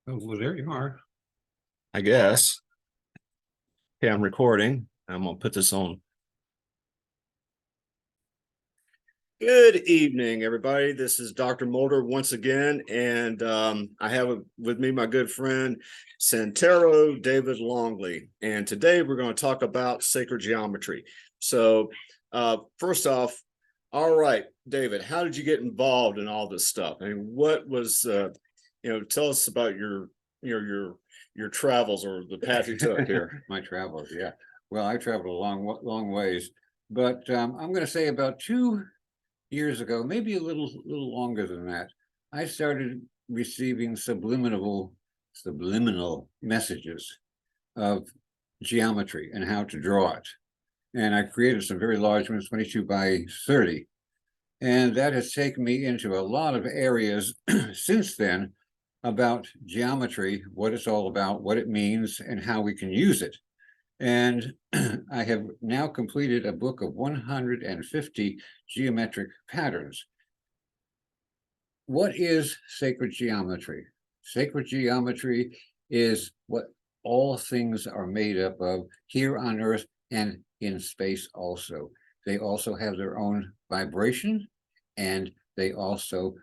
Oh, well, there you are. I guess. Okay, I'm recording. I'm gonna put this on. Good evening, everybody. This is Dr. Mulder once again, and I have with me my good friend Santero David Longley. And today we're going to talk about sacred geometry. So, first off, all right, David, how did you get involved in all this stuff? I mean, what was tell us about your travels or the path you took here. My travels, yeah. Well, I traveled a long ways, but I'm going to say about 2 years ago, maybe a little longer than that, I started receiving subliminal messages of geometry and how to draw it. And I created some very large ones, 22 by 30. And that has taken me into a lot of areas since then about geometry, what it's all about, what it means, and how we can use it. And I have now completed a book of 150 geometric patterns. What is sacred geometry? Sacred geometry is what all things are made up of here on Earth and in space also. They also have their own vibration, and they also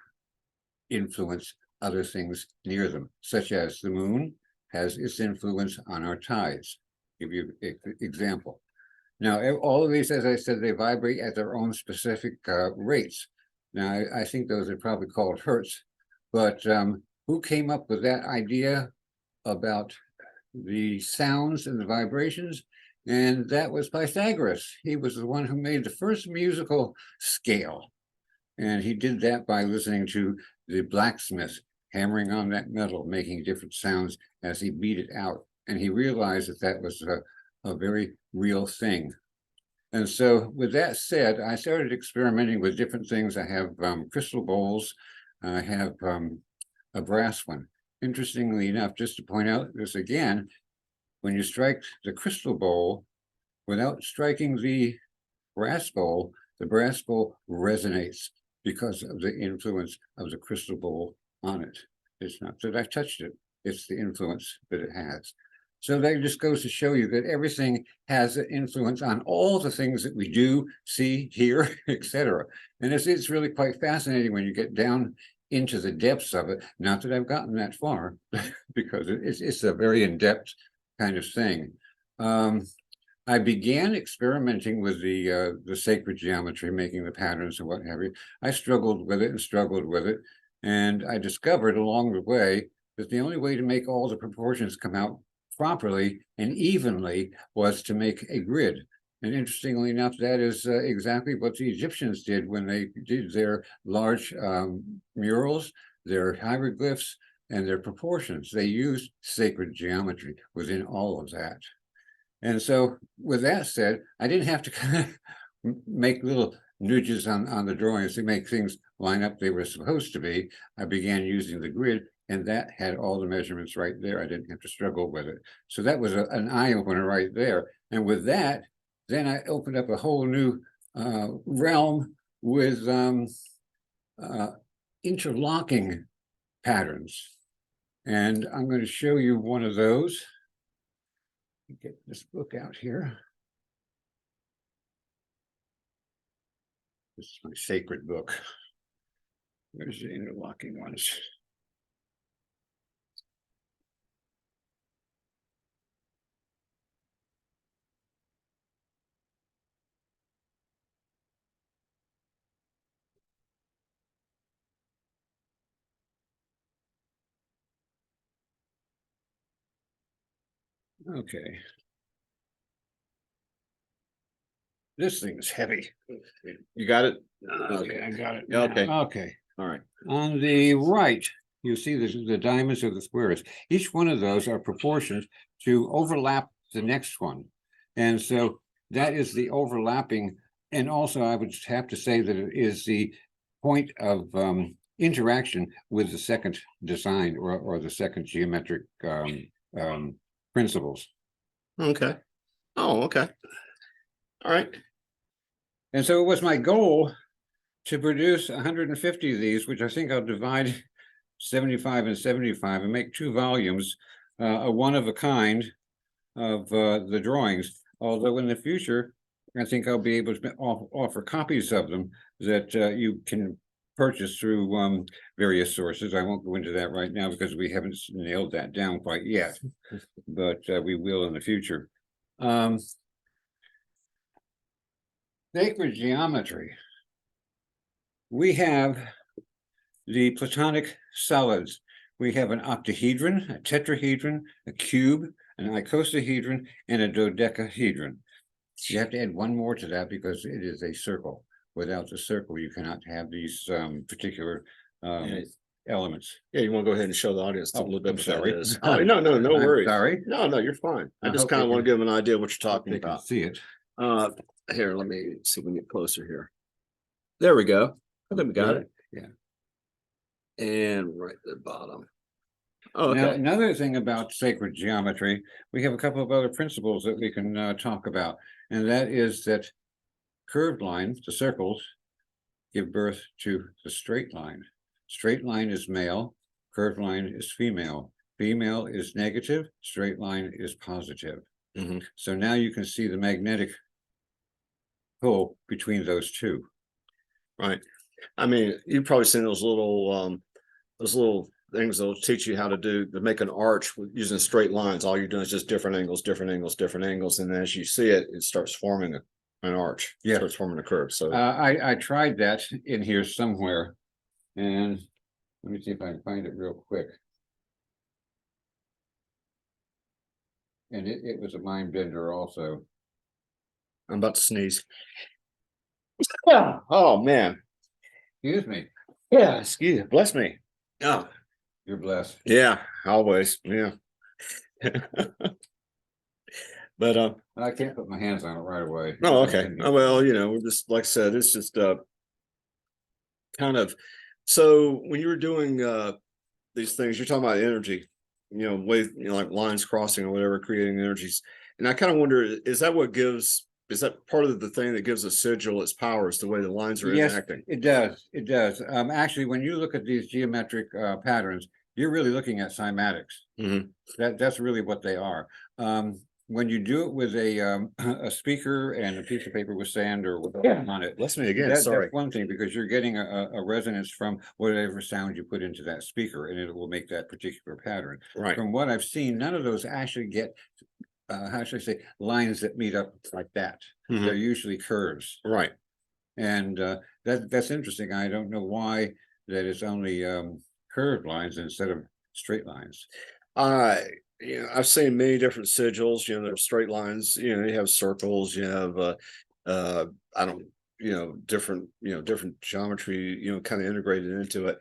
influence other things near them, such as the moon has its influence on our tides. Give you an example. Now, all of these, as I said, they vibrate at their own specific rates. Now, I think those are probably called hertz, but who came up with that idea about the sounds and the vibrations? And that was Pythagoras. He was the one who made the first musical scale. And he did that by listening to the blacksmith hammering on that metal, making different sounds as he beat it out. And he realized that that was a very real thing. And so with that said, I started experimenting with different things. I have crystal bowls. I have a brass one. Interestingly enough, just to point out this again, when you strike the crystal bowl without striking the brass bowl resonates because of the influence of the crystal bowl on it. It's not that I've touched it, it's the influence that it has. So that just goes to show you that everything has an influence on all the things that we do, see, hear, etc. And it's really quite fascinating when you get down into the depths of it. Not that I've gotten that far, because it's a very in-depth kind of thing. I began experimenting with the sacred geometry, making the patterns and what have you. I struggled with it, and I discovered along the way that the only way to make all the proportions come out properly and evenly was to make a grid. And interestingly enough, that is exactly what the Egyptians did when they did their large murals, their hieroglyphs, and their proportions. They used sacred geometry within all of that. And so with that said, I didn't have to kind of make little nudges on the drawings to make things line up they were supposed to be. I began using the grid, and that had all the measurements right there. I didn't have to struggle with it. So that was an eye-opener right there. And with that, then I opened up a whole new realm with interlocking patterns. And I'm going to show you one of those. Get this book out here. This is my sacred book. There's the interlocking ones. Okay. This thing is heavy. You got it? Okay, I got it. Okay. Okay. All right. On the right, you see the diamonds of the squares. Each one of those are proportioned to overlap the next one. And so that is the overlapping. And also, I would have to say that it is the point of interaction with the second design or the second geometric principles. Okay. Oh, okay. All right. And so it was my goal to produce 150 of these, which I think I'll divide 75 and 75 and make 2 volumes, a one of a kind of the drawings. Although in the future, I think I'll be able to offer copies of them that you can purchase through various sources. I won't go into that right now because we haven't nailed that down quite yet, but we will in the future. Sacred geometry. We have the Platonic solids. We have an octahedron, a tetrahedron, a cube, an icosahedron, and a dodecahedron. You have to add one more to that because it is a circle. Without the circle, you cannot have these particular elements. Yeah, you want to go ahead and show the audience a little bit I'm what sorry. that is. Oh, no worries. Sorry. No, you're fine. I just hope kind they of want to can- give them an idea of what you're talking They can about. see it. Here, let me see if we can get closer here. There we go. I think we got it. Yeah. And right at the bottom. Oh, Now, okay. another thing about sacred geometry, we have a couple of other principles that we can talk about, and that is that curved lines, the circles, give birth to the straight line. Straight line is male, curved line is female. Female is negative, straight line is positive. Mhm. So now you can see the magnetic pull between those two. Right. I mean, you've probably seen those little things that'll teach you how to make an arch using straight lines. All you're doing is just different angles, and as you see it, it starts forming an arch. Yeah. It starts forming a curve. So I tried that in here somewhere, and let me see if I can find it real quick. And it was a mind bender also. I'm about to sneeze. Yeah. Oh man. Excuse me. Yeah. Excuse. Bless me. Oh, You're blessed. yeah. Always. Yeah. But I can't put my hands on it right away. oh, okay. Well, we're just like I said, it's just kind of. So when you were doing these things, you're talking about energy, like lines crossing or whatever, creating energies. And I kind of wonder, is that part of the thing that gives a sigil its powers, the way the lines are Yes, interacting? it does. It does. Actually, when you look at these geometric patterns, you're really looking at cymatics. Mhm. That's really what they are. When you do it with a speaker and a piece of paper with sand or whatever on it, Bless me again. that's Sorry. one thing, because you're getting a resonance from whatever sound you put into that speaker, and it will make that particular pattern. Right. From what I've seen, none of those actually get, how should I say, lines that meet up like that. Mhm. They're usually curves. Right. And that's interesting. I don't know why that it's only curved lines instead of straight lines. I've seen many different sigils. There's straight lines. You have circles. You have I don't. Different geometry. Kind of integrated into it.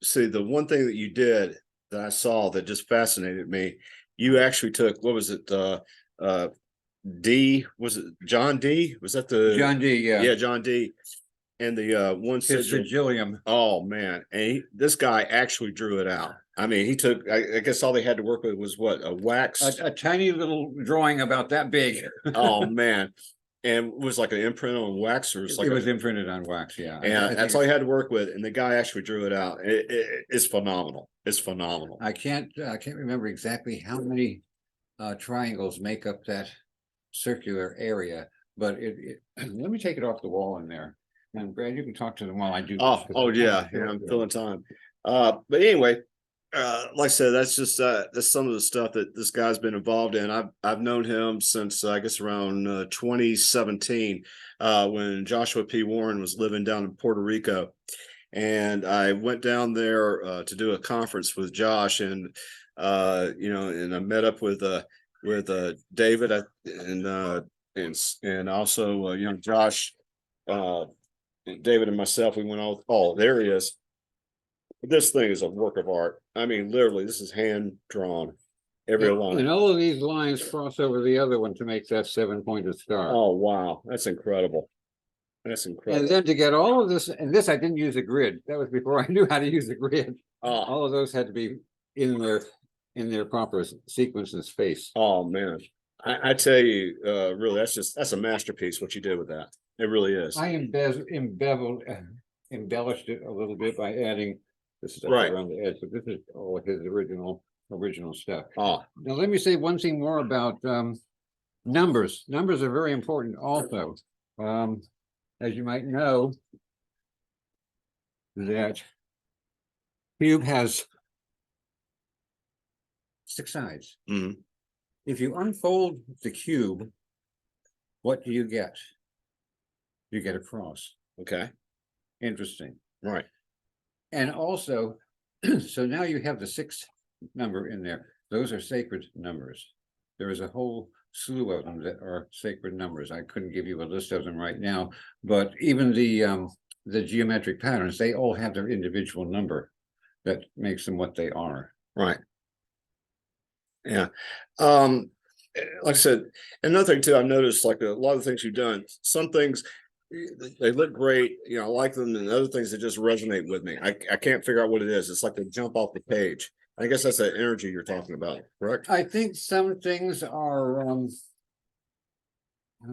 See, the one thing that you did that I saw that just fascinated me. You actually took, what was it? D, was it John D? Was that the John D. Yeah, John D. And the one His sigil. sigillium. Oh man, and this guy actually drew it out. I mean, he took. I guess all they had to work with was what, a wax, A tiny little drawing about that big. Oh man, and it was like an imprint on wax, or It was imprinted on wax. Yeah, and that's all he had to work with. And the guy actually drew it out. It's phenomenal. It's phenomenal. I can't remember exactly how many triangles make up that circular area, but let me take it off the wall in there. And Brad, you can talk to them while I do. Oh yeah, I'm filling time. But anyway, like I said, that's just that's some of the stuff that this guy's been involved in. I've known him since I guess around 2017, when Joshua P. Warren was living down in Puerto Rico, and I went down there to do a conference with Josh, and and I met up with David, and also Josh. David and myself, we went oh, there he is. This thing is a work of art. I mean, literally, this is hand drawn. Every line. And all of these lines cross over the other one to make that 7-pointed star. Oh, wow. That's incredible. That's incredible. And then to get all of this, and this I didn't use a grid. That was before I knew how to use a grid. Oh, All of those had to be in their proper sequence and space. oh man. I tell you, really, that's a masterpiece what you did with that. It really is. I embellished it a little bit by adding this stuff Right. around the edge, but this is all his original stuff. Oh, Now, let me say one thing more about numbers. Numbers are very important also. As you might know, that cube has 6 sides. mhm, If you unfold the cube, what do you get? You get a cross. okay, Interesting. right, And also, so now you have the 6th number in there. Those are sacred numbers. There is a whole slew of them that are sacred numbers. I couldn't give you a list of them right now, but even the geometric patterns, they all have their individual number that makes them what they are. right. Yeah. Like I said, another thing too, I've noticed like a lot of the things you've done, some things they look great, I like them, and other things that just resonate with me. I can't figure out what it is. It's like they jump off the page. I guess that's that energy you're talking about, correct? I think some things are,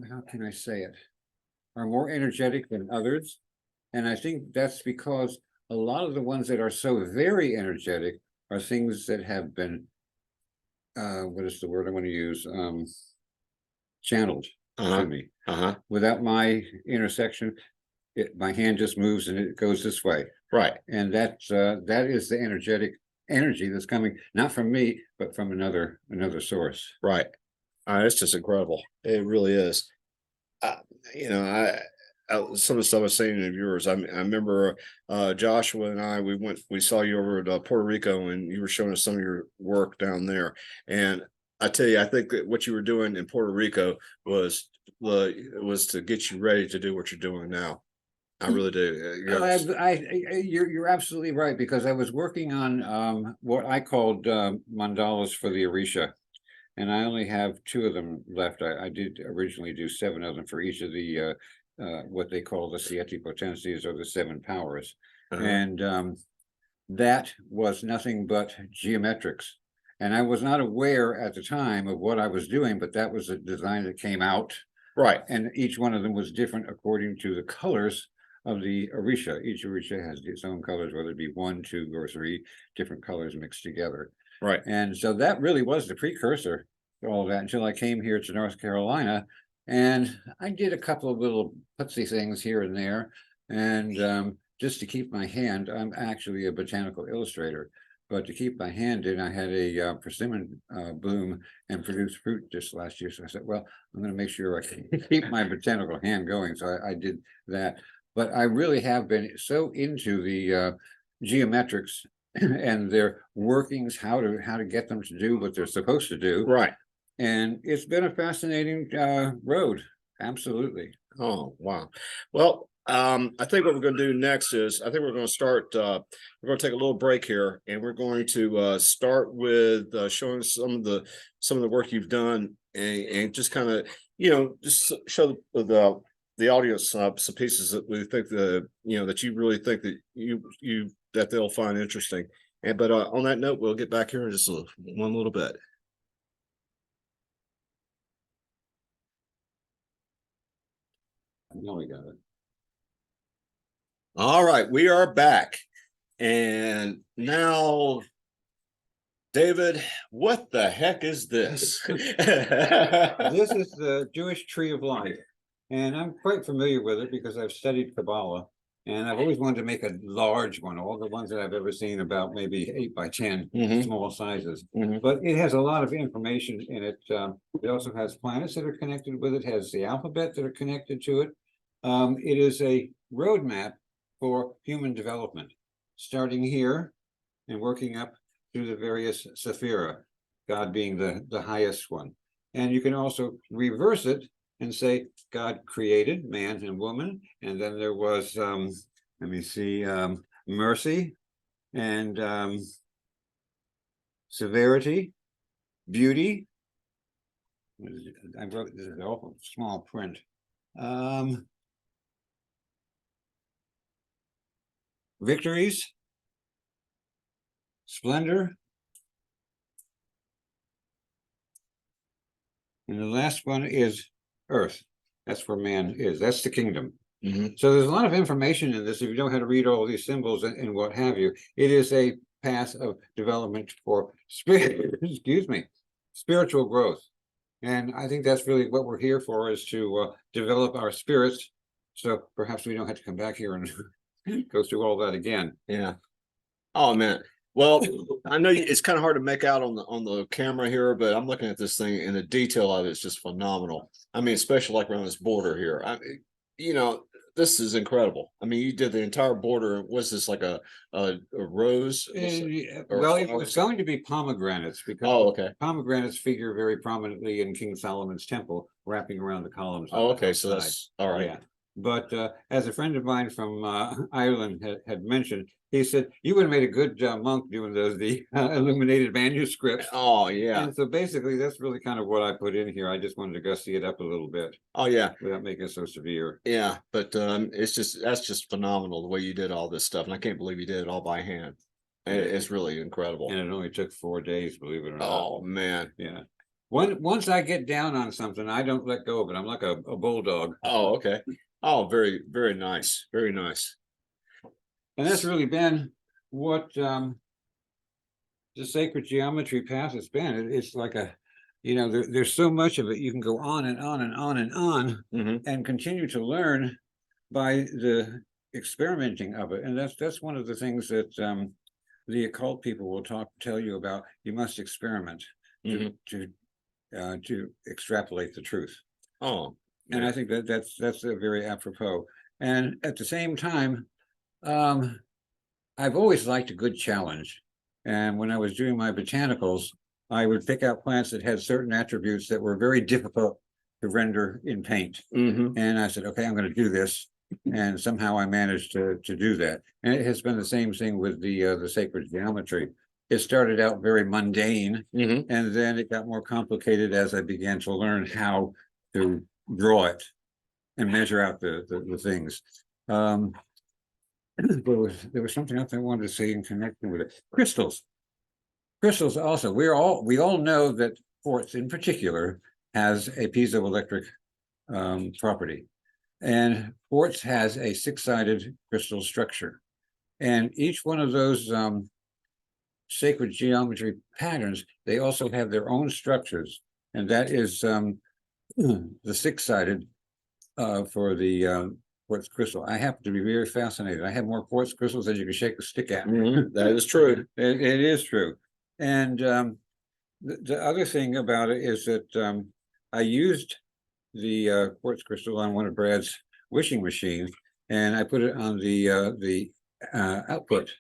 how can I say it, are more energetic than others. And I think that's because a lot of the ones that are so very energetic are things that have been, what is the word I want to use? Channeled Uh-huh. to me. Uh-huh. Without my intersection, my hand just moves and it goes this way. Right. And that is the energetic energy that's coming, not from me, but from another source. Right. It's just incredible. It really is. Uh, you know, some of the stuff I was saying of yours. I remember Joshua and I. We saw you over at Puerto Rico, and you were showing us some of your work down there. And I tell you, I think that what you were doing in Puerto Rico was to get you ready to do what you're doing now. I really do. You're absolutely right, because I was working on what I called mandalas for the Orisha, and I only have 2 of them left. I did originally do 7 of them for each of the what they call the Siete Potencies, or the 7 powers. And that was nothing but geometrics. And I was not aware at the time of what I was doing, but that was a design that came out. Right. And each one of them was different according to the colors of the Orisha. Each Orisha has its own colors, whether it be 1, 2, or 3 different colors mixed together. Right. And so that really was the precursor to all that, until I came here to North Carolina, and I did a couple of little putsy things here and there. And just to keep my hand, I'm actually a botanical illustrator, but to keep my hand in, I had a persimmon bloom and produced fruit just last year. So I said, well, I'm going to make sure I can keep my botanical hand going. So I did that. But I really have been so into the geometrics and their workings, how to get them to do what they're supposed to do. Right. And it's been a fascinating road. Absolutely. Oh, wow. Well, I think what we're going to do next is I think we're going to start. We're going to take a little break here, and we're going to start with showing some of the work you've done, and just kind of just show the audience some pieces that we think that you really think that that they'll find interesting. And but on that note, we'll get back here in just one little bit. Now we got it. All right, we are back. And now, David, what the heck is this? This is the Jewish tree of life. And I'm quite familiar with it because I've studied Kabbalah. And I've always wanted to make a large one. All the ones that I've ever seen, about maybe 8 by 10, small sizes. But it has a lot of information in it. It also has planets that are connected with it, has the alphabet that are connected to it. It is a roadmap for human development, starting here and working up through the various sephira, God being the highest one. And you can also reverse it and say God created man and woman, and then there was let me see, mercy and severity, beauty. I wrote this is awful small print. Victories, splendor, and the last one is earth. That's where man is. That's the kingdom. Mhm. So there's a lot of information in this if you know how to read all these symbols and what have you. It is a path of development for excuse me, spiritual growth. And I think that's really what we're here for, is to develop our spirits. So perhaps we don't have to come back here and go through all that again. Yeah. Oh man. Well, I know it's kind of hard to make out on the camera here, but I'm looking at this thing and the detail of it is just phenomenal. I mean, especially like around this border here. You know, this is incredible. I mean, you did the entire border. Was this like a rose? Or Well, it was flowers? going to be pomegranates because Oh, okay. pomegranates figure very prominently in King Solomon's temple, wrapping around the columns. Oh, on the okay. So outside. that's all right. Yeah. But as a friend of mine from Ireland had mentioned, he said, you would have made a good monk doing the illuminated manuscripts. Oh, yeah. And so basically, that's really kind of what I put in here. I just wanted to gussy it up a little bit Oh, yeah. without making it so severe. Yeah. But that's just phenomenal the way you did all this stuff. And I can't believe you did it all by hand. It's really incredible. And it only took 4 days, believe it or not. Oh, man. Yeah. Once I get down on something, I don't let go of it. I'm like a bulldog. Oh, okay. Oh, very, very nice. Very nice. And that's really been what the sacred geometry path has been. It's like there's so much of it. You can go on and on and on and on and continue to learn by the experimenting of it. And that's one of the things that the occult people will tell you about. You must experiment to extrapolate the truth. Oh, and I think that's a very apropos. And at the same time, I've always liked a good challenge. And when I was doing my botanicals, I would pick out plants that had certain attributes that were very difficult to render in paint. And I said, okay, I'm going to do this. And somehow I managed to do that. And it has been the same thing with the sacred geometry. It started out very mundane, and then it got more complicated as I began to learn how to draw it and measure out the things. There was something else I wanted to say in connection with it. Crystals. Crystals also. We all know that quartz in particular has a piezoelectric property. And quartz has a 6-sided crystal structure. And each one of those sacred geometry patterns, they also have their own structures. And that is the 6-sided for the quartz crystal. I happen to be very fascinated. I have more quartz crystals than you can shake a stick at. That is true. It is true. And the other thing about it is that I used the quartz crystal on one of Brad's wishing machines, and I put it on the output,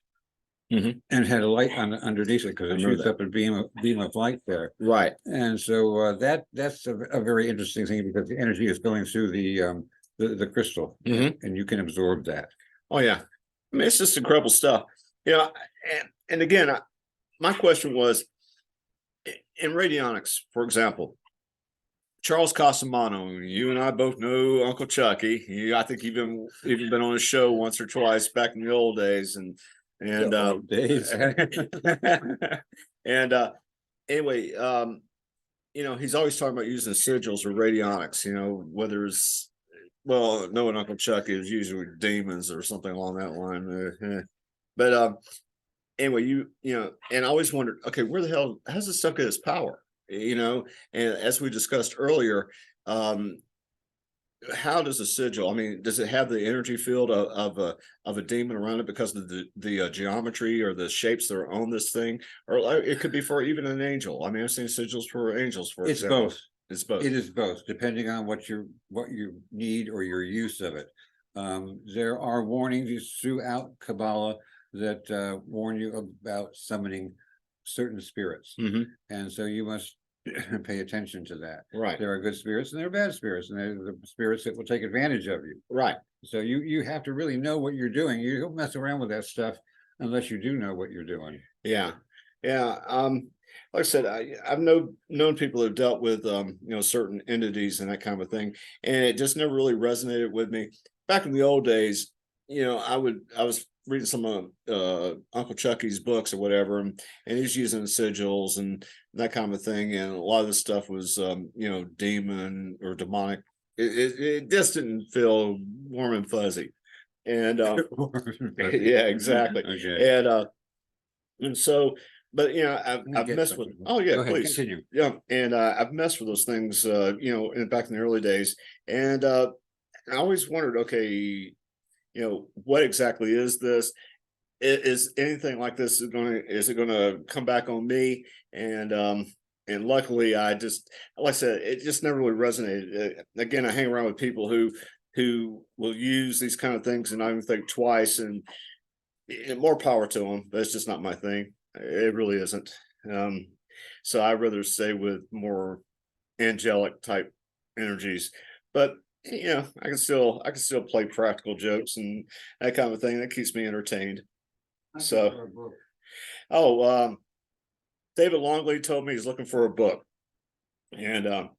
and had a light on underneath it because it shoots up a beam of light there. Right. And so that's a very interesting thing because the energy is going through the crystal, and you can absorb that. Oh yeah, I mean it's just incredible stuff. And again, my question was, in radionics, for example, Charles Casamano, you and I both know Uncle Chucky. I think you've even been on a show once or twice back in the old days, and days. And anyway, he's always talking about using sigils or radionics. Whether it's knowing Uncle Chucky is usually demons or something along that line. But anyway, and I always wondered, okay, where the hell how's this stuff get its power? And as we discussed earlier, how does a sigil? I mean, does it have the energy field of a demon around it because of the geometry or the shapes that are on this thing, or it could be for even an angel? I mean, I've seen sigils for angels. For it's example. both. It's both. It is both, depending on what you need or your use of it. There are warnings throughout Kabbalah that warn you about summoning certain spirits, and so you must pay attention to that. Right. There are good spirits and there are bad spirits, and they're the spirits that will take advantage of you. Right. So you have to really know what you're doing. You don't mess around with that stuff unless you do know what you're doing. Yeah. Yeah. Like I said, I've known people who've dealt with certain entities and that kind of thing, and it just never really resonated with me. Back in the old days, I was reading some of Uncle Chucky's books or whatever, and he's using sigils and that kind of thing, and a lot of this stuff was demon or demonic it just didn't feel warm and fuzzy. And yeah, exactly. Okay. And so, but I've Get messed with. something. Oh yeah, Go ahead, please. continue. Yeah, and I've messed with those things. Back in the early days, and I always wondered, okay, what exactly is this? Is anything like this is it going to come back on me? And luckily, I just, like I said, it just never really resonated. Again, I hang around with people who will use these kind of things and not even think twice, and more power to them. But it's just not my thing. It really isn't. Um, so I'd rather stay with more angelic type energies. But I can still play practical jokes and that kind of thing. That keeps me entertained. So, oh, David Longley told me he's looking for a book, and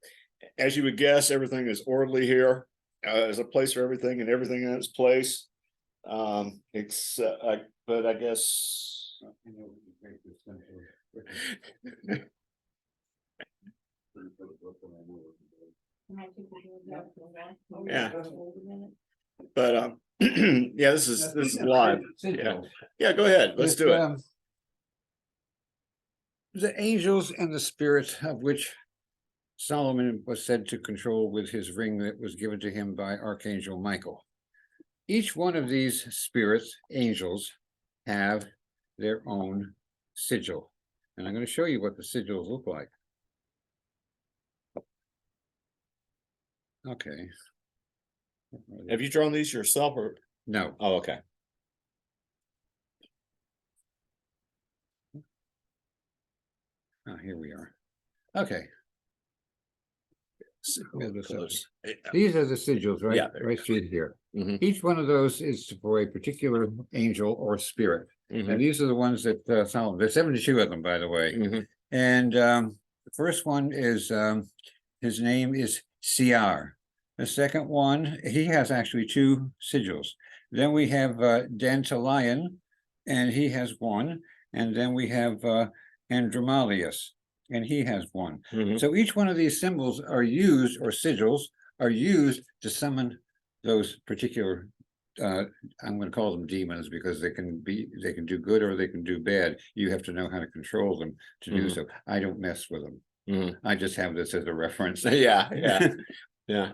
as you would guess, everything is orderly here. There's a place for everything and everything in its place. But I guess. Yeah. But yeah, this is live. Yeah, go ahead. Let's do it. The angels and the spirits of which Solomon was said to control with his ring that was given to him by Archangel Michael. Each one of these spirits, angels, have their own sigil. And I'm going to show you what the sigils look like. Okay. Have you drawn these yourself or? No. Oh, okay. Oh, here we are. Okay. Close. These are the sigils, right? Yeah, right through here. Mhm. Each one of those is for a particular angel or spirit. Mhm. And these are the ones that Solomon, there's 72 of them, by the way. Mhm. And the first one is, his name is Siar. The second one, he has actually two sigils. Then we have Dantalion, and he has one. And then we have Andromalius, and he has one. Mhm. So each one of these symbols are used, or sigils, are used to summon those particular, I'm going to call them demons, because they can do good or they can do bad. You have to know how to control them to do Mhm. so. I don't mess with them. Mhm. I just have this as a reference. Yeah, yeah.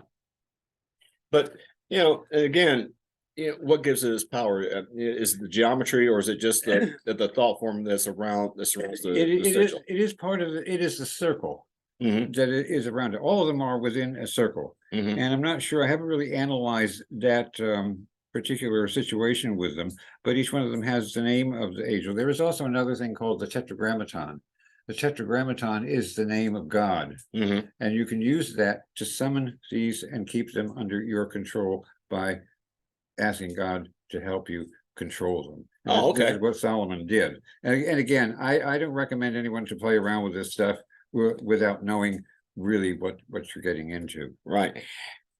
But again, what gives it its power? Is it the geometry, or is it just the thought form that surrounds the sigil? It is part of it is the circle Mhm. that it is around it. All of them are within a circle. Mhm. And I'm not sure, I haven't really analyzed that particular situation with them, but each one of them has the name of the angel. There is also another thing called the tetragrammaton. The tetragrammaton is the name of God. Mhm. And you can use that to summon these and keep them under your control by asking God to help you control them. And Oh, this okay. is what Solomon did. And again, I don't recommend anyone to play around with this stuff without knowing really what you're getting into. Right.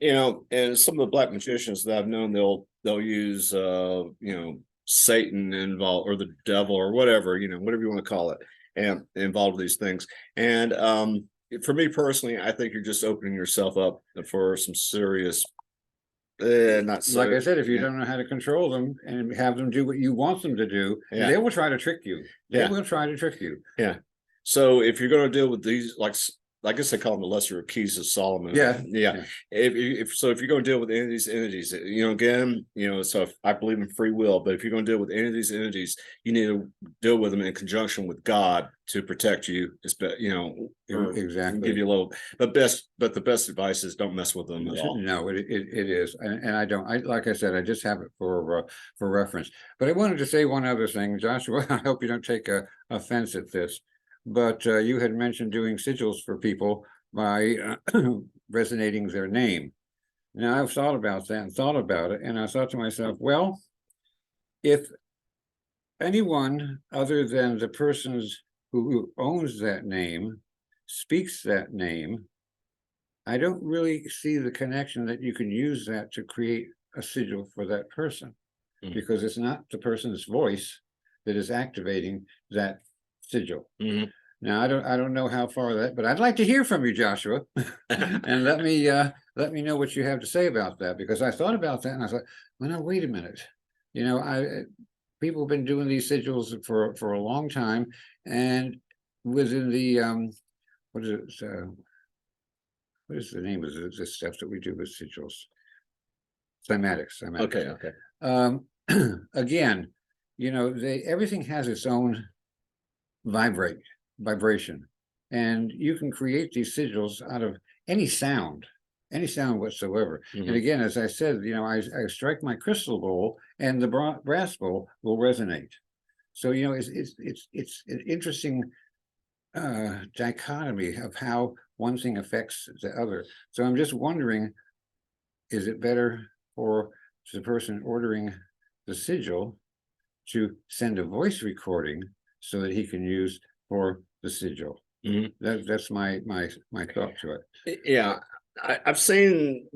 And some of the black magicians that I've known, they'll use Satan involved, or the devil, or whatever you want to call it, and involved with these things. And for me personally, I think you're just opening yourself up for some serious, not so, like I said, if you yeah. don't know how to control them and have them do what you want them to do, Yeah. they will try to trick you. They Yeah. will try to trick you. Yeah. So if you're going to deal with these, like I guess they call them the lesser keys of Solomon. Yeah. Yeah. If you're going to deal with any of these entities, again, so if I believe in free will, but if you're going to deal with any of these entities, you need to deal with them in conjunction with God to protect you. Exactly. Give you a little, but the best advice is don't mess with them at all. No, it is, and I don't. Like I said, I just have it for reference. But I wanted to say one other thing, Joshua. I hope you don't take offense at this, but you had mentioned doing sigils for people by resonating their name. Now I've thought about that and thought about it, and I thought to myself, well, if anyone other than the persons who owns that name speaks that name, I don't really see the connection that you can use that to create a sigil for that person, because it's not the person's voice that is activating that sigil. Mhm. Now, I don't know how far that, but I'd like to hear from you, Joshua. And let me know what you have to say about that, because I thought about that and I thought, well, no, wait a minute. You know, people have been doing these sigils for a long time, and within the what is it? What is the name of this stuff that we do with sigils? Cymatics. Okay, okay. Again, you know, everything has its own vibration, and you can create these sigils out of any sound whatsoever. And again, as I said, you know, I strike my crystal bowl and the brass bowl will resonate. So, you know, it's an interesting dichotomy of how one thing affects the other. So I'm just wondering, is it better for the person ordering the sigil to send a voice recording so that he can use for the sigil? That's my thought to it. Yeah, I've seen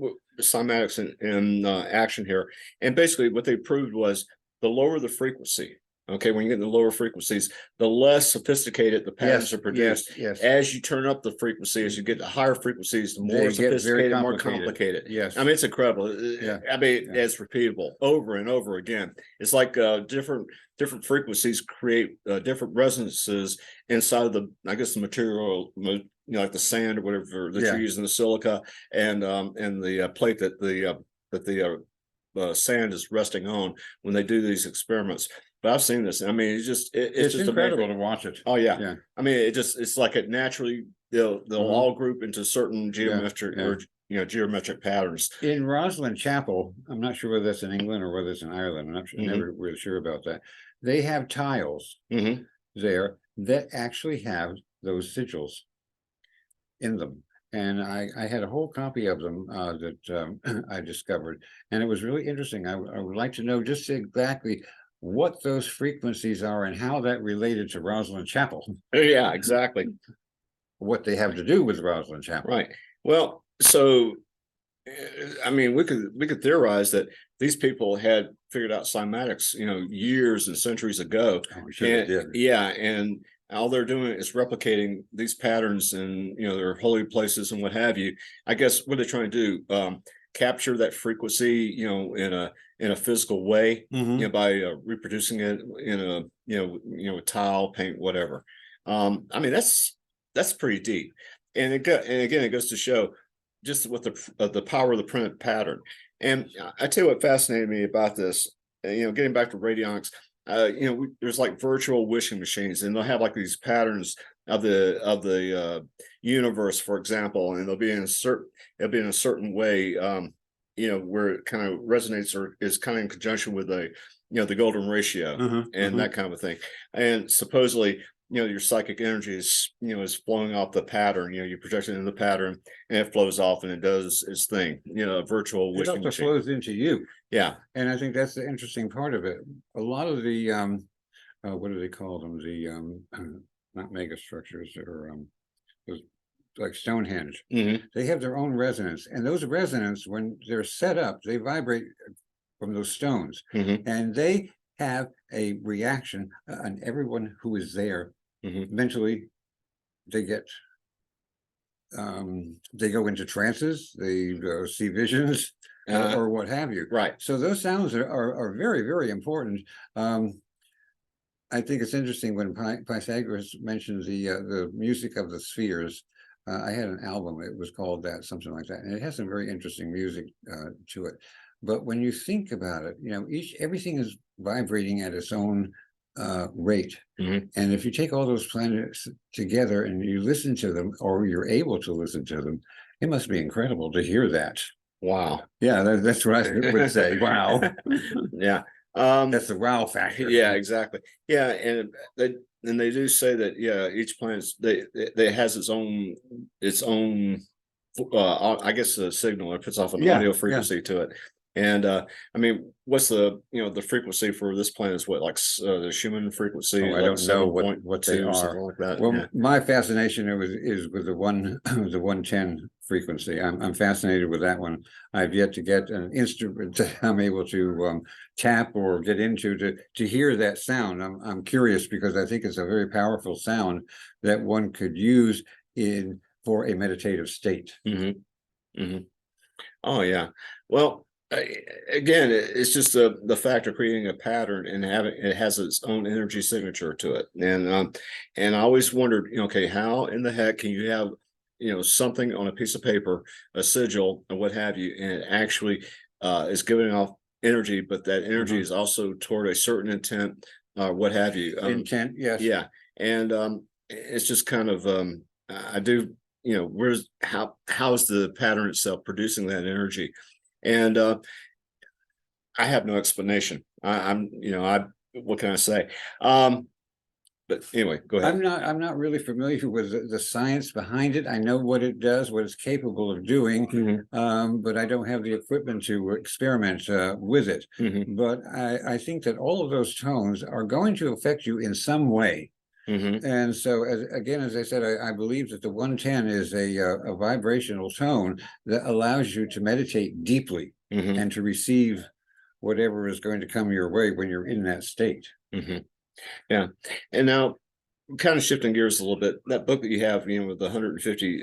cymatics in action here, and basically what they proved was the lower the frequency. Okay, when you get in the lower frequencies, the less sophisticated the patterns are produced. Yes. As you turn up the frequency, as you get to higher frequencies, the more They get very sophisticated, more complicated. complicated. Yes. I mean, it's incredible. Yeah. I mean, Yeah. it's repeatable over and over again. It's like different frequencies create different resonances inside of the, I guess, the material, you know, like the sand or whatever that you're using, the silica, and the plate that the sand is resting on when they do these experiments. But I've seen this. I mean, it's just incredible amazing to watch it. Oh yeah. Yeah. I mean, it's like it naturally they'll all group into certain geometric or geometric patterns. In Rosslyn Chapel, I'm not sure whether that's in England or whether it's in Ireland. I'm not never really sure about that. They have tiles there that actually have those sigils in them. And I had a whole copy of them that I discovered, and it was really interesting. I would like to know just exactly what those frequencies are and how that related to Rosslyn Chapel. Yeah, exactly. What they have to do with Rosslyn Chapel. Right. Well, so I mean, we could theorize that these people had figured out cymatics, you know, years and centuries ago. Yeah, and all they're doing is replicating these patterns in, you know, their holy places and what have you. I guess what they're trying to do, capture that frequency, you know, in a physical way, you know, by reproducing it in a you know tile, paint, whatever. I mean, that's pretty deep, and again, it goes to show just what the power of the printed pattern. And I tell you what fascinated me about this, you know, getting back to radionics. You know, there's like virtual wishing machines, and they'll have like these patterns of the universe, for example, and they'll be in a certain way, you know, where it kind of resonates or is kind of in conjunction with the the golden ratio and that kind of a thing. And supposedly, you know, your psychic energy is is flowing off the pattern. You know, you project it in the pattern, and it flows off, and it does its thing. You know, a virtual wishing machine. It also flows into you. Yeah, and I think that's the interesting part of it. A lot of the what do they call them? The not mega structures or those like Stonehenge. They have their own resonance, and those resonance, when they're set up, they vibrate from those stones, and they have a reaction on everyone who is there. Eventually, they go into trances, they see visions, or what have you. Right. So those sounds are very, very important. I think it's interesting when Pythagoras mentions the music of the spheres. I had an album, it was called that, something like that, and it has some very interesting music to it. But when you think about it, you know, everything is vibrating at its own rate. And if you take all those planets together and you listen to them, or you're able to listen to them, it must be incredible to hear that. Wow. Yeah, that's what I would say. Wow. Yeah. That's the wow factor. Yeah, exactly. Yeah, and they do say that each planet they has its own I guess a signal. It puts off an audio frequency to it. And I mean, what's the the frequency for this planet is what, like the Schumann frequency? I don't know what they are. Like that. Well, my fascination is with the 110 frequency. I'm fascinated with that one. I've yet to get an instrument that I'm able to tap or get into to hear that sound. I'm curious because I think it's a very powerful sound that one could use for a meditative state. Oh yeah. Well, again, it's just the fact of creating a pattern and having it has its own energy signature to it. And I always wondered, okay, how in the heck can you have, something on a piece of paper, a sigil and what have you, and it actually is giving off energy, but that energy is also toward a certain intent, what have you. Intent, yes. Yeah. And it's just kind of I do, where's how is the pattern itself producing that energy? And I have no explanation. I'm what can I say? But anyway, go ahead. I'm not really familiar with the science behind it. I know what it does, what it's capable of doing, but I don't have the equipment to experiment with it. But I think that all of those tones are going to affect you in some way. And so, as I said, I believe that the 110 is a vibrational tone that allows you to meditate deeply and to receive whatever is going to come your way when you're in that state. Yeah. And now, kind of shifting gears a little bit, that book that you have, with the 150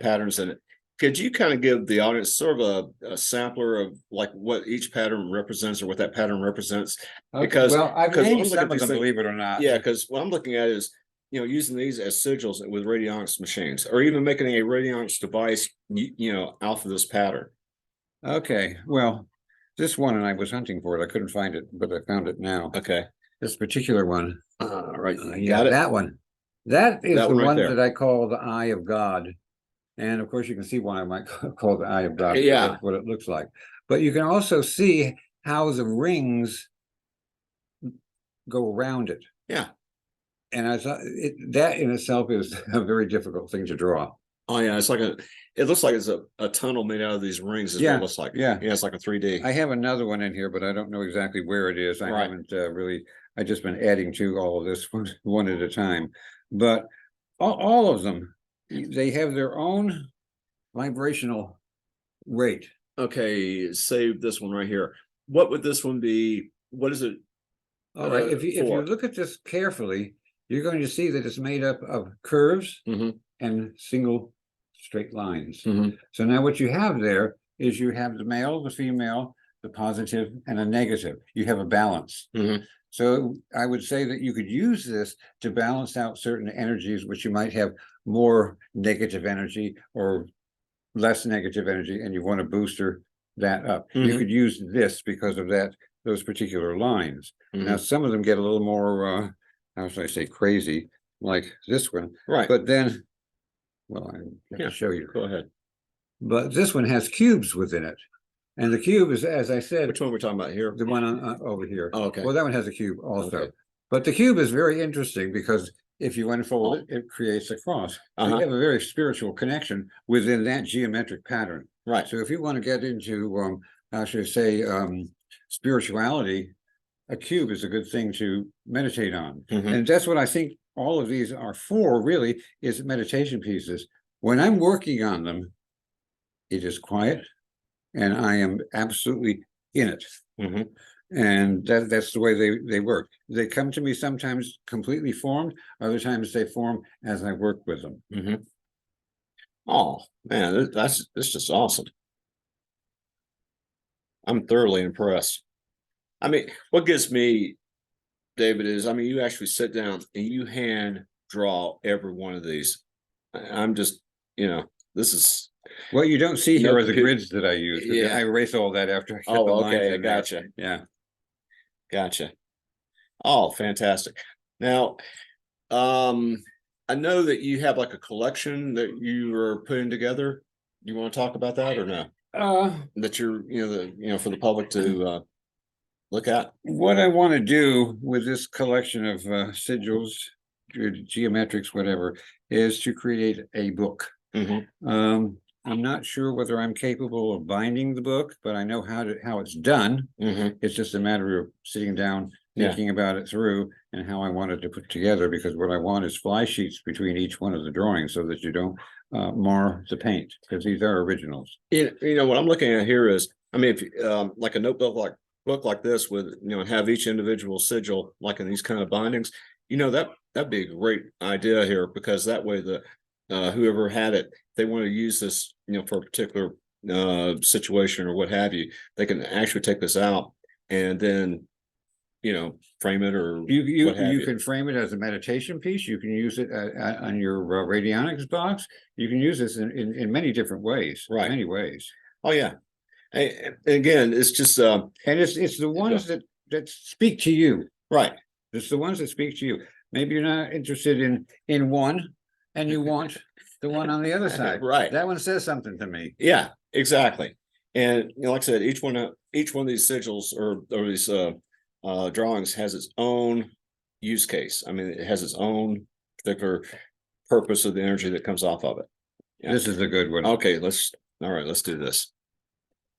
patterns in it, could you kind of give the audience sort of a sampler of like what each pattern represents or what that pattern represents? Because I've named some of them, believe it or not. Yeah, because what I'm looking at is, using these as sigils with radionics machines, or even making a radionics device, off of this pattern. Okay, well, this one, and I was hunting for it. I couldn't find it, but I found it now. Okay. This particular one. Right. Got it. That one. That is the one right that I call the Eye of God. And of course, you can see why I might call the Eye of God. Yeah. That's what it looks like. But you can also see how the rings go around it. Yeah. And I thought that in itself is a very difficult thing to draw. Oh yeah, it looks like it's a tunnel made out of these rings. Is what it looks like. Yeah, it's like a 3D. I have another one in here, but I don't know exactly where it is. I haven't really. I just been adding to all of this one at a time. But all of them, they have their own vibrational rate. Okay, save this one right here. What would this one be? What is it? All right, if you look at this carefully, you're going to see that it's made up of curves and single straight lines. So now what you have there is you have the male, the female, the positive, and a negative. You have a balance. So I would say that you could use this to balance out certain energies, which you might have more negative energy or less negative energy, and you want to booster that up. You could use this because of those particular lines. Now, some of them get a little more, how should I say, crazy, like this one. Right. But then, well, I can show you. Go ahead. But this one has cubes within it. And the cube is, as I said, which one we're talking about here? The one over here. Oh, okay. Well, that one has a cube also. Okay. But the cube is very interesting because if you unfold it, it creates a cross. So you have a very spiritual connection within that geometric pattern. Right. So if you want to get into, how should I say, spirituality, a cube is a good thing to meditate on. And that's what I think all of these are for, really, is meditation pieces. When I'm working on them, it is quiet and I am absolutely in it. And that's the way they work. They come to me sometimes completely formed, other times they form as I work with them. Oh man, that's just awesome. I'm thoroughly impressed. I mean, what gets me, David, is you actually sit down and you hand draw every one of these. I'm just, this is what you don't see here are the grids that I use. Yeah, I erase all that after I get the lines okay, in gotcha. Yeah, gotcha. Oh, fantastic. Now, I know that you have like a collection that you are putting together. You want to talk about that or no? That you're, for the public to look at. What I want to do with this collection of sigils, geometrics, whatever, is to create a book. I'm not sure whether I'm capable of binding the book, but I know how it's done. It's just a matter of sitting down Yeah. thinking about it through and how I wanted to put together, because what I want is fly sheets between each one of the drawings so that you don't mar the paint, because these are originals. What I'm looking at here is, I mean, if like a notebook book like this with, have each individual sigil like in these kind of bindings, that'd be a great idea here, because that way the whoever had it, they want to use this, for a particular situation or what have you, they can actually take this out and then frame it, or you can frame it as a meditation piece. You can use it on your radionics box. You can use this in many different ways. Right. Many ways. Oh yeah. And again, it's just and it's the ones that speak to you. Right. It's the ones that speak to you. Maybe you're not interested in one, and you want the one on the other side. Right. That one says something to me. Yeah, exactly. And like I said, each one of these sigils or these drawings has its own use case. I mean, it has its own particular purpose of the energy that comes off of it. Yeah. This is a good one. Okay, all right, let's do this.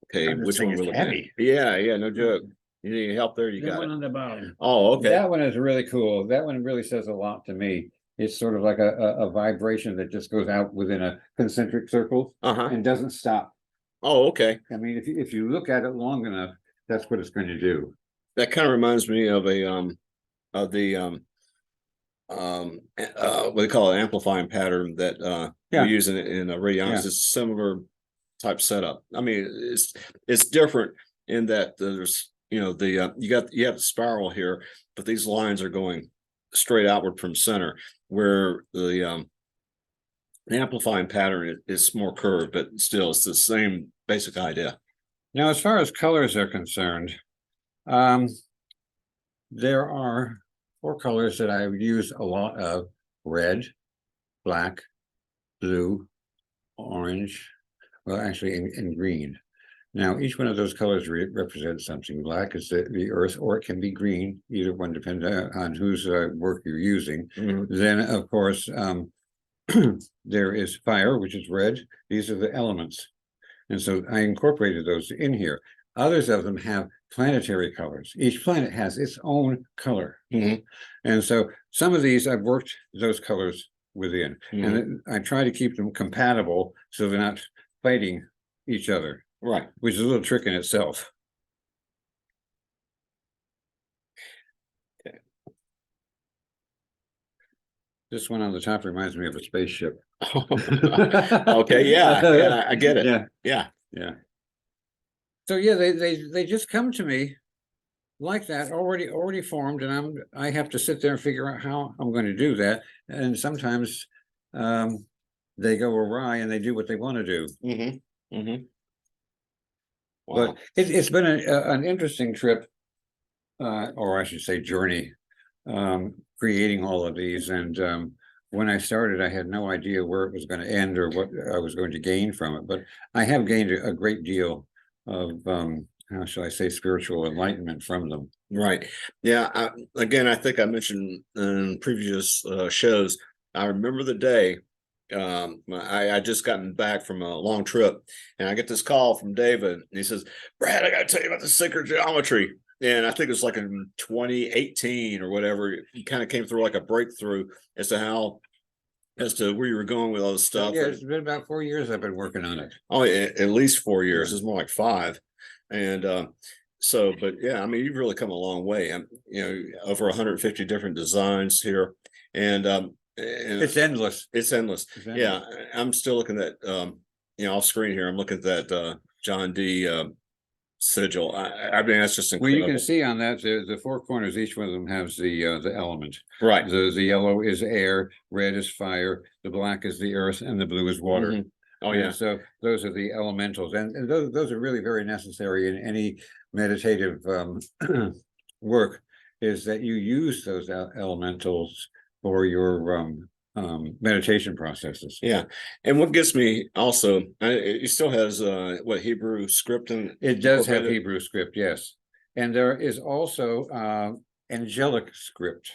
Okay, which one we're looking at? Heavy. Yeah, no joke. You need any help there? You got one it on the bottom. Oh, okay. That one is really cool. That one really says a lot to me. It's sort of like a vibration that just goes out within a concentric circle and doesn't stop. Oh, okay. I mean, if you look at it long enough, that's what it's going to do. That kind of reminds me of what they call an amplifying pattern that we use in radionics. It's a similar type setup. I mean, it's different in that there's you have the spiral here, but these lines are going straight outward from center, where the amplifying pattern is more curved, but still it's the same basic idea. Now, as far as colors are concerned, there are 4 colors that I use a lot of: red, black, blue, orange, well, actually, in green. Now, each one of those colors represents something. Black is the earth, or it can be green. Either one depends on whose work you're using. Then, of course, there is fire, which is red. These are the elements. And so I incorporated those in here. Others of them have planetary colors. Each planet has its own color. And so some of these I've worked those colors within. And I try to keep them compatible so they're not fighting each other. Right. Which is a little trick in itself. Okay. This one on the top reminds me of a spaceship. Okay, yeah, I get it. Yeah. So yeah, they just come to me like that, already formed, and I have to sit there and figure out how I'm going to do that. And sometimes they go awry and they do what they want to do. Wow. But it's been an interesting trip, or I should say journey, creating all of these. And when I started, I had no idea where it was going to end or what I was going to gain from it. But I have gained a great deal of, how shall I say, spiritual enlightenment from them. Right. Yeah. I think I mentioned in previous shows, I remember the day I just gotten back from a long trip, and I get this call from David, and he says, "Brad, I got to tell you about the sacred geometry." And I think it was like in 2018 or whatever. He kind of came through like a breakthrough as to where you were going with all this stuff. Yeah, it's been about 4 years I've been working on it. Oh, at least 4 years. It's more like 5. And but yeah, I mean, you've really come a long way. Over 150 different designs here, and it's endless. It's endless. Yeah, I'm still looking at off screen here. I'm looking at that John D. Sigil. I mean, that's just incredible. Well, you can see on that the 4 corners. Each one of them has the element. Right. The yellow is air, red is fire, the black is the earth, and the blue is water. Oh yeah. And so those are the elementals, and those are really very necessary in any meditative work. Is that you use those elementals for your meditation processes. Yeah. And what gets me also, it still has Hebrew script in it. Does have Hebrew script, yes. And there is also angelic script.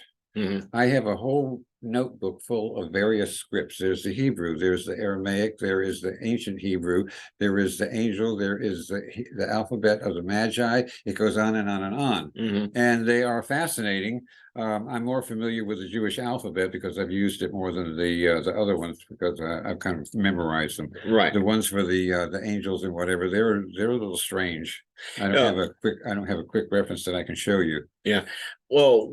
I have a whole notebook full of various scripts. There's the Hebrew, there's the Aramaic, there is the ancient Hebrew, there is the angel, there is the alphabet of the Magi. It goes on and on and on. And they are fascinating. I'm more familiar with the Jewish alphabet because I've used it more than the other ones, because I've kind of memorized them. Right. The ones for the angels and whatever, they're a little strange. I don't have a quick reference that I can show you. Yeah. Well,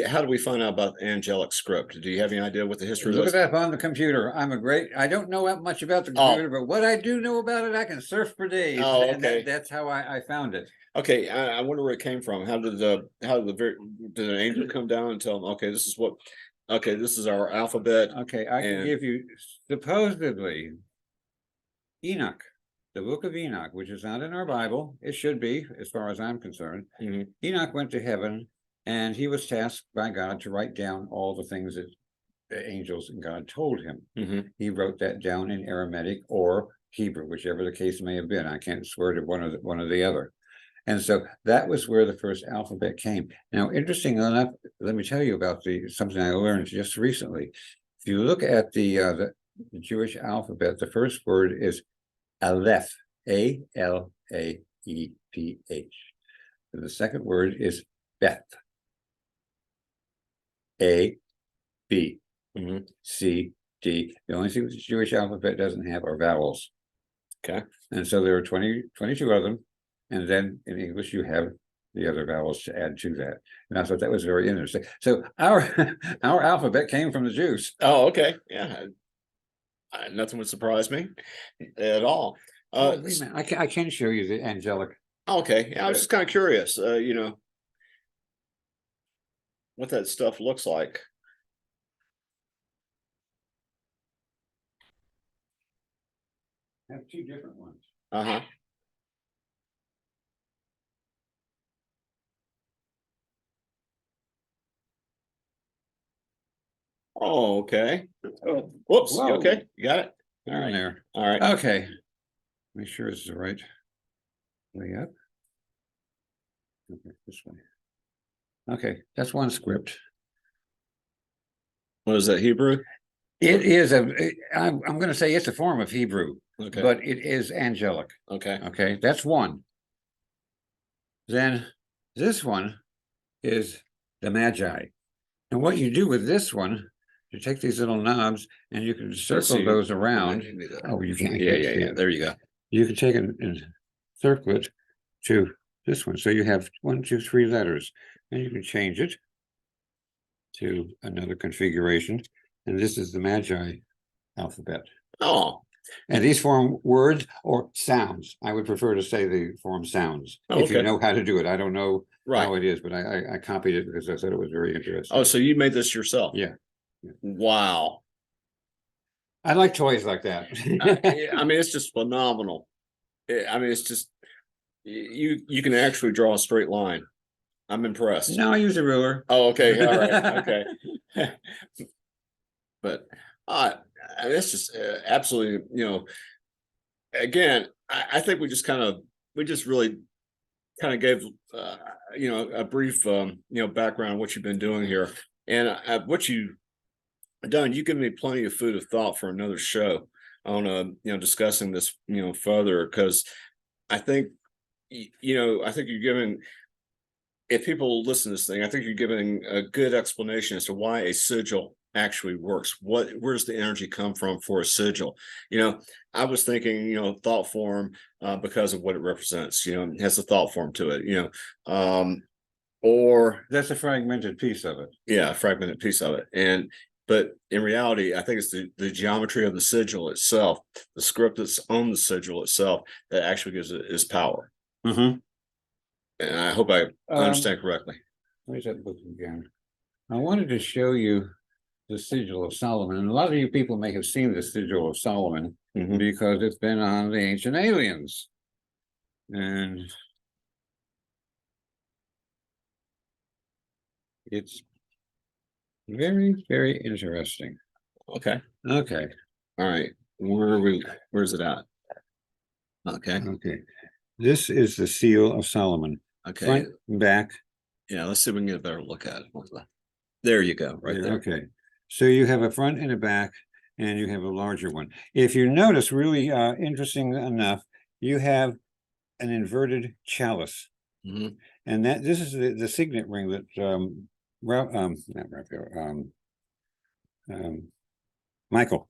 how did we find out about angelic script? Do you have any idea what the history Look was? it up on the computer. I don't know that much about the computer, but what I do know about it, I can surf for days. Oh, And okay. that's how I found it. Okay, I wonder where it came from. Did an angel come down and tell them, okay, this is our alphabet? Okay, I can give you supposedly Enoch, the book of Enoch, which is not in our Bible. It should be, as far as I'm concerned. Enoch went to heaven, and he was tasked by God to write down all the things that the angels and God told him. He wrote that down in Aramaic or Hebrew, whichever the case may have been. I can't swear to one or the other. And so that was where the first alphabet came. Now, interesting enough, let me tell you about something I learned just recently. If you look at the Jewish alphabet, the first word is Aleph, Aleaph. And the second word is Beth, A, B, C, D. The only thing the Jewish alphabet doesn't have are vowels. Okay. And so there are 22 of them. And then in English, you have the other vowels to add to that. And I thought that was very interesting. So our alphabet came from the Jews. Oh, okay. Yeah. Nothing would surprise me at all. I can show you the angelic. Okay. Yeah, I was just kind of curious, what that stuff looks like. I have two different ones. Uh-huh. Oh, okay. Oh, whoops. You okay? You got it? All right. There. All right. Okay. Make sure it's the right way up. Okay, this way. Okay, that's one script. What is that, Hebrew? It is I'm going to say it's a form of Hebrew, Okay. but it is angelic. Okay. Okay, that's one. Then this one is the Magi. And what you do with this one, you take these little knobs and you can circle those around. Oh, you can't. Yeah. There you go. You can take it and circle it to this one. So you have 1, 2, 3 letters, and you can change it to another configuration. And this is the Magi alphabet. Oh. And these form words or sounds. I would prefer to say they form sounds. If you know how to do it. I don't know how it is, but I copied it because I thought it was very interesting. Oh, so you made this yourself? Yeah. Wow. I like toys like that. I mean, it's just phenomenal. I mean, it's just you can actually draw a straight line. I'm impressed. No, I use a ruler. Oh, okay. All right. Okay. But it's just absolutely, again, I think we just really kind of gave a brief background on what you've been doing here, and what you done. You give me plenty of food of thought for another show on discussing this further, because I think I think you're giving, if people listen to this thing, I think you're giving a good explanation as to why a sigil actually works. Where does the energy come from for a sigil? I was thinking, thought form, because of what it represents. It has a thought form to it. Or that's a fragmented piece of it. Yeah, a fragmented piece of it. But in reality, I think it's the geometry of the sigil itself, the script that's on the sigil itself, that actually gives it its power. And I hope I understand correctly. Where's that book again? I wanted to show you the sigil of Solomon. And a lot of you people may have seen the sigil of Solomon because it's been on the Ancient Aliens. And it's very, very interesting. Okay. All right. Where's it at? Okay. This is the seal of Solomon. Okay. Front and back. Yeah, let's see if we can get a better look at it. There you go, right there. Okay. So you have a front and a back, and you have a larger one. If you notice, really interesting enough, you have an inverted chalice. Mhm. And this is the signet ring that not Raphael, Michael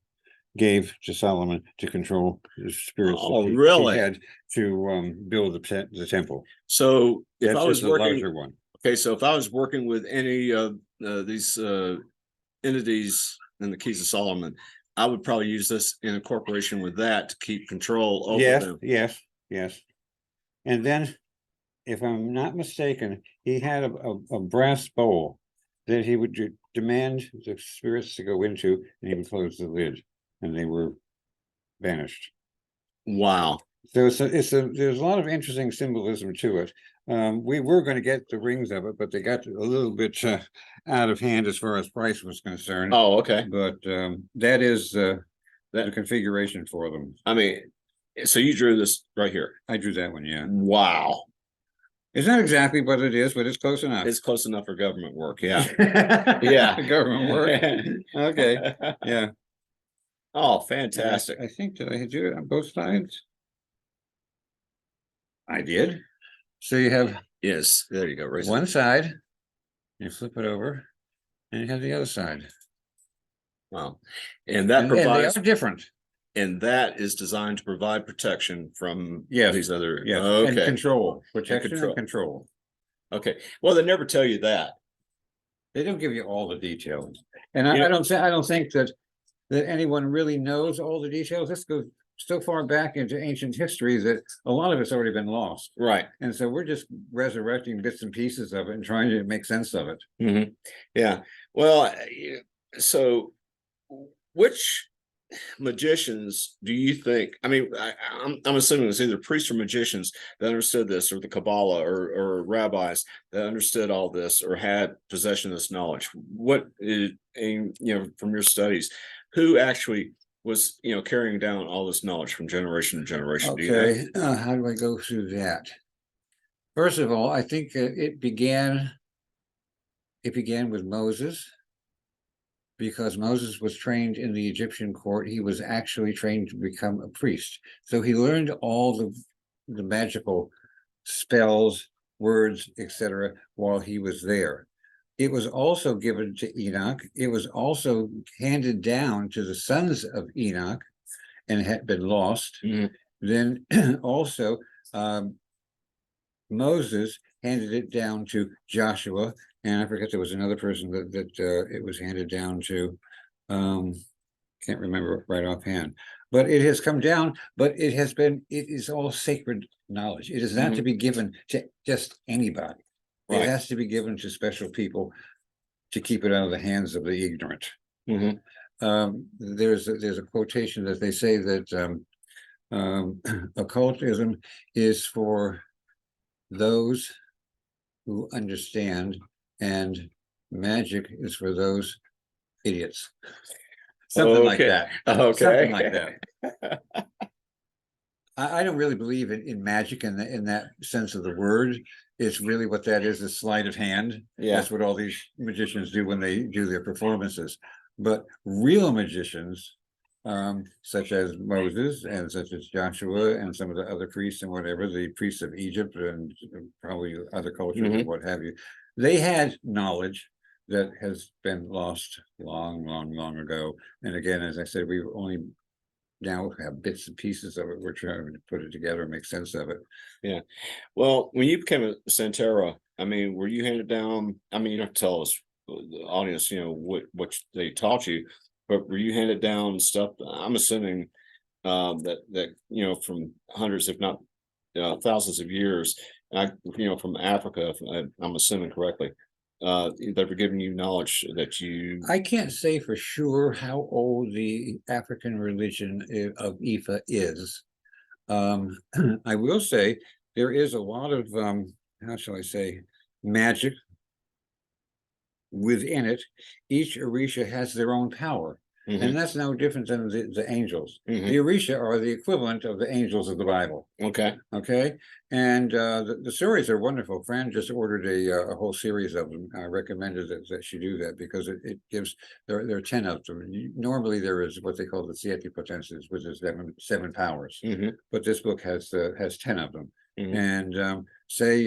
gave to Solomon to control the spirits Oh, that he really? had to build the temple. So if That's I was just a working, larger one. okay, so if I was working with any of these entities in the Keys of Solomon, I would probably use this in incorporation with that to keep control over Yes, them. yes. And then, if I'm not mistaken, he had a brass bowl that he would demand the spirits to go into, and he would close the lid, and they were vanished. Wow. So there's a lot of interesting symbolism to it. We were going to get the rings of it, but they got a little bit out of hand as far as price was concerned. Oh, okay. But that is the configuration for them. I mean, so you drew this right here. I drew that one, yeah. Wow. It's not exactly what it is, but it's close enough. It's close enough for government work. Yeah. Yeah. Government work. Okay. Yeah. Oh, fantastic. I think, did I do it on both sides? I did. So you have Yes, there you go. Raise one side, you flip it over, and you have the other side. Wow. And that And provides, they are different. and that is designed to provide protection from Yes, these other. Yes, Okay. and control, protection control. and control. Okay. Well, they never tell you that. They don't give you all the details. And Yeah. I don't think that anyone really knows all the details. This goes so far back into ancient history that a lot of it's already been lost. Right. And so we're just resurrecting bits and pieces of it and trying to make sense of it. Mm-hmm. Yeah. Well, so which magicians do you think? I mean, I'm assuming it's either priests or magicians that understood this, or the Kabbalah, or rabbis that understood all this, or had possession of this knowledge. What is, and from your studies, who actually was carrying down all this knowledge from generation to generation? Okay, how do I go through that? First of all, I think it began with Moses, because Moses was trained in the Egyptian court. He was actually trained to become a priest. So he learned all the magical spells, words, etc., while he was there. It was also given to Enoch. It was also handed down to the sons of Enoch and had been lost. Mm-hmm. Then also Moses handed it down to Joshua, and I forget there was another person that it was handed down to. Can't remember right offhand, but it has come down. But it is all sacred knowledge. It is not to be given to just anybody. Right. It has to be given to special people to keep it out of the hands of the ignorant. There's a quotation that they say that occultism is for those who understand, and magic is for those idiots. Something like that. Okay. Something like that. I don't really believe in magic in that sense of the word. It's really what that is, a sleight of hand. Yeah. That's what all these magicians do when they do their performances. But real magicians, such as Moses and such as Joshua and some of the other priests and whatever, the priests of Egypt and probably other cultures, what have you, they had knowledge that has been lost long ago. And again, as I said, we've only now have bits and pieces of it. We're trying to put it together and make sense of it. Yeah. Well, when you became a Santera, I mean, were you handed down? I mean, you don't have to tell us, the audience, what they taught you, but were you handed down stuff? I'm assuming that from hundreds, if not thousands of years, from Africa, I'm assuming correctly, that were giving you knowledge that you. I can't say for sure how old the African religion of Ifa is. I will say there is a lot of how shall I say, magic within it. Each Orisha has their own power. And that's no different than the angels. Mhm. The Orisha are the equivalent of the angels of the Bible. Okay. Okay. And the stories are wonderful. Fran just ordered a whole series of them. I recommended that she do that because it gives, there are 10 of them. Normally there is what they call the Siete Potences, which is seven powers. But this book has 10 of them. And say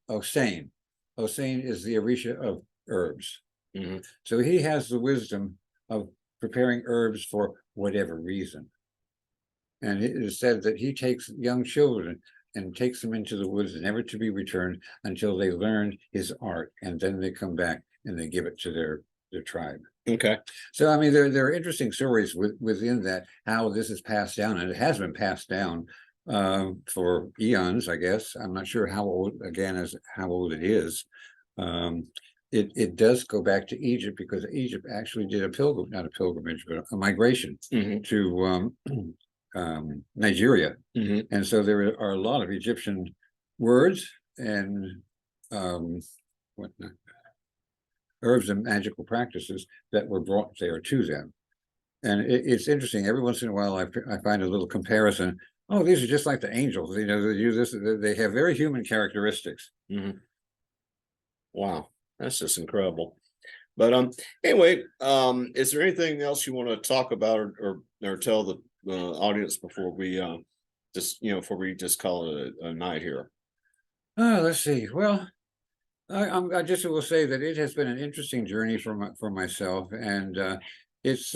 Osane. Osane is the Orisha of herbs. So he has the wisdom of preparing herbs for whatever reason. And it is said that he takes young children and takes them into the woods, never to be returned until they learn his art. And then they come back and they give it to their tribe. Okay. So, I mean, there are interesting stories within that, how this is passed down, and it has been passed down for eons, I guess. I'm not sure how old, again, as how old it is. It does go back to Egypt, because Egypt actually did not a pilgrimage, but a migration to Nigeria. And so there are a lot of Egyptian words and whatnot, herbs and magical practices that were brought there to them. And it's interesting. Every once in a while, I find a little comparison. Oh, these are just like the angels. You know, they use this. They have very human characteristics. Wow, that's just incredible. But anyway, is there anything else you want to talk about or tell the audience before we before we just call it a night here? Let's see. Well, I just will say that it has been an interesting journey for myself, and it's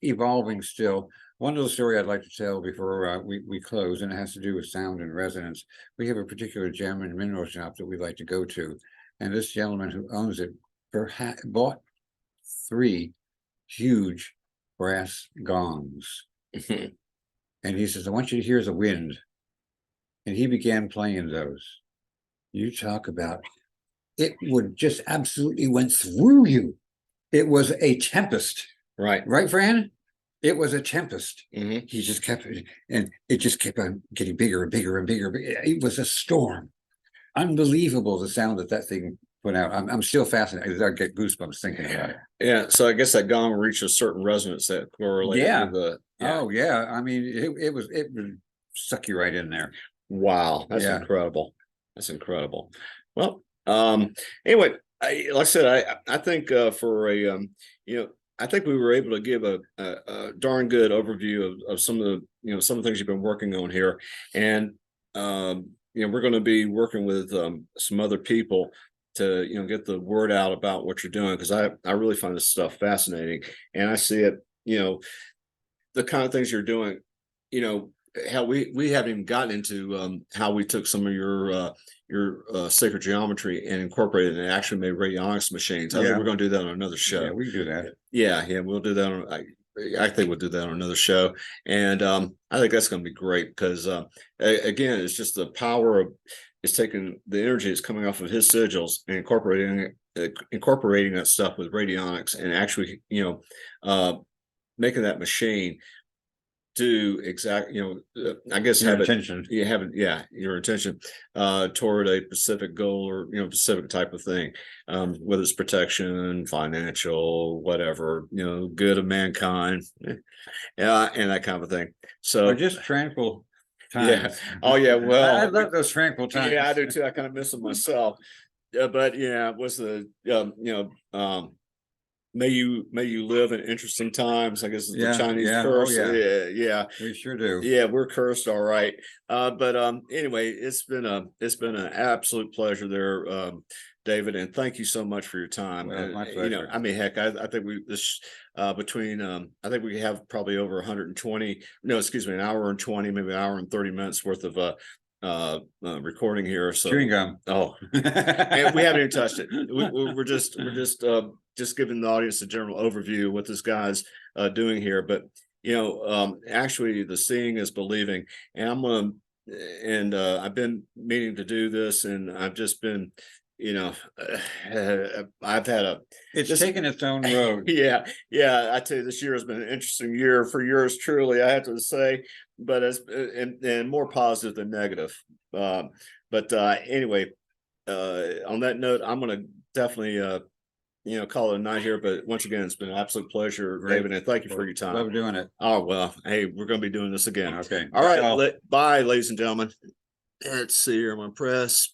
evolving still. One little story I'd like to tell before we close, and it has to do with sound and resonance. We have a particular gem and mineral shop that we like to go to, and this gentleman who owns it bought 3 huge brass gongs. And he says, I want you to hear the wind. And he began playing those. You talk about, it would just absolutely went through you. It was a tempest. Right, Fran? It was a tempest. He just kept, and it just kept on getting bigger and bigger and bigger. It was a storm. Unbelievable, the sound that thing put out. I'm still fascinated. I get goosebumps thinking about it. Yeah, so I guess that gong reached a certain resonance that correlated with the. Oh yeah, I mean, it would suck you right in there. Wow, that's incredible. That's incredible. Well, anyway, like I said, I think for a I think we were able to give a darn good overview of some of the some of the things you've been working on here, and we're going to be working with some other people to get the word out about what you're doing, because I really find this stuff fascinating, and I see it the kind of things you're doing, how we haven't even gotten into how we took some of your sacred geometry and incorporated it and actually made radionics machines. I think we're going to do that on another show. Yeah, we can do that. Yeah, we'll do that on, I think we'll do that on another show. And I think that's going to be great, because again, it's just the power of, it's taking the energy that's coming off of his sigils and incorporating that stuff with radionics, and actually making that machine do exactly, I guess Your have intention. Your intention toward a specific goal, or specific type of thing, whether it's protection, financial, whatever, good of mankind, and that kind of thing. So, or just tranquil times. Yeah. Oh yeah. Well, I love those tranquil times. Yeah, I do too. I kind of miss them myself. But yeah, it was the may you live in interesting times, I guess is the Chinese curse. Yeah, we sure do. Yeah, we're cursed, all right. But anyway, it's been an absolute pleasure there, David, and thank you so much for your time. Well, my pleasure. I mean, heck, I think between I think we have probably over 120, no, excuse me, an hour and 20, maybe an hour and 30 minutes worth of recording here. So chewing gum. Oh, and we haven't even touched it. We're just giving the audience a general overview of what this guy's doing here. But actually, the seeing is believing, and I've been meaning to do this, and I've just been, I've had it's taken its own road. Yeah. I tell you, this year has been an interesting year for yours truly, I have to say, but it's and more positive than negative. But anyway, on that note, I'm going to definitely call it a night here. But once again, it's been an absolute pleasure, Great. David, and thank you for your time. Love doing it. Oh, well, hey, we're going to be doing this again. Okay. All right. Ciao. Bye, ladies and gentlemen. Let's see here. I'm going to press